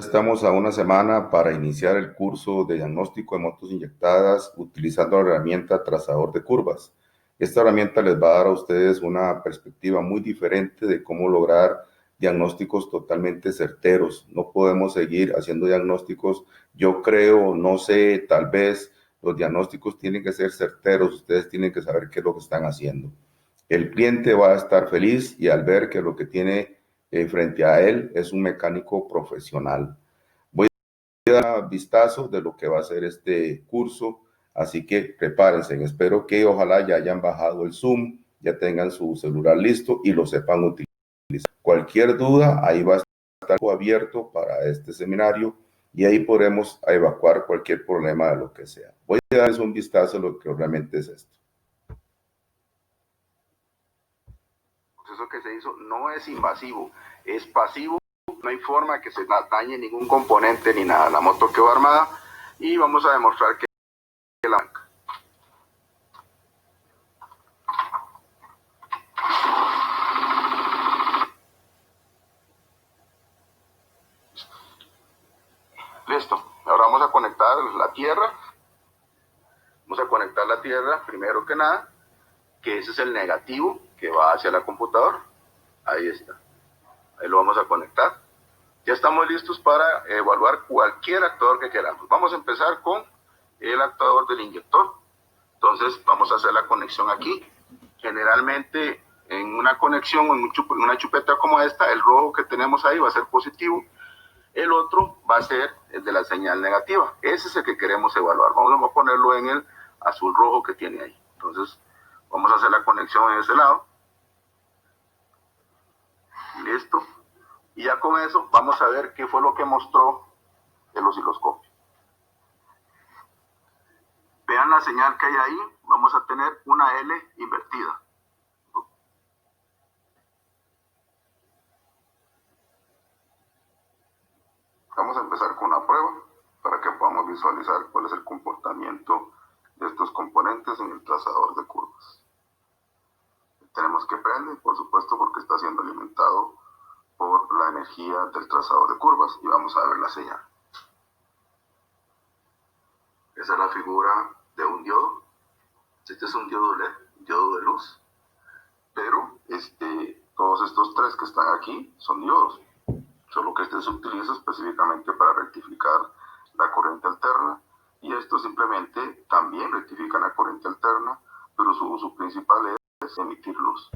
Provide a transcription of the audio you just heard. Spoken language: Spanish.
Estamos a una semana para iniciar el curso de diagnóstico de motos inyectadas utilizando la herramienta trazador de curvas. Esta herramienta les va a dar a ustedes una perspectiva muy diferente de cómo lograr diagnósticos totalmente certeros. No podemos seguir haciendo diagnósticos, yo creo, no sé, tal vez los diagnósticos tienen que ser certeros, ustedes tienen que saber qué es lo que están haciendo. El cliente va a estar feliz y al ver que lo que tiene frente a él es un mecánico profesional. Voy a dar un vistazo de lo que va a ser este curso, así que prepárense. Espero que ojalá ya hayan bajado el Zoom, ya tengan su celular listo y lo sepan utilizar. Cualquier duda, ahí va a estar abierto para este seminario y ahí podremos evacuar cualquier problema de lo que sea. Voy a darles un vistazo a lo que realmente es esto. El proceso que se hizo no es invasivo, es pasivo. No hay forma que se dañe ningún componente ni nada. La moto quedó armada y vamos a demostrar que la banca. Listo. Ahora vamos a conectar la tierra. Vamos a conectar la tierra primero que nada, que ese es el negativo que va hacia la computadora. Ahí está. Ahí lo vamos a conectar. Ya estamos listos para evaluar cualquier actuador que queramos. Vamos a empezar con el actuador del inyector. Entonces vamos a hacer la conexión aquí. Generalmente en una conexión, en una chupeta como esta, el rojo que tenemos ahí va a ser positivo. El otro va a ser el de la señal negativa. Ese es el que queremos evaluar. Vamos a ponerlo en el azul rojo que tiene ahí. Entonces vamos a hacer la conexión en ese lado. Listo. Y ya con eso vamos a ver qué fue lo que mostró el osciloscopio. Vean la señal que hay ahí. Vamos a tener una L invertida. Vamos a empezar con una prueba para que podamos visualizar cuál es el comportamiento de estos componentes en el trazador de curvas. Tenemos que prender, por supuesto, porque está siendo alimentado por la energía del trazador de curvas y vamos a ver la señal. Esa es la figura de un diodo. Este es un diodo LED, diodo de luz, pero todos estos tres que están aquí son diodos, solo que este se utiliza específicamente para rectificar la corriente alterna y esto simplemente también rectifica la corriente alterna, pero su uso principal es emitir luz.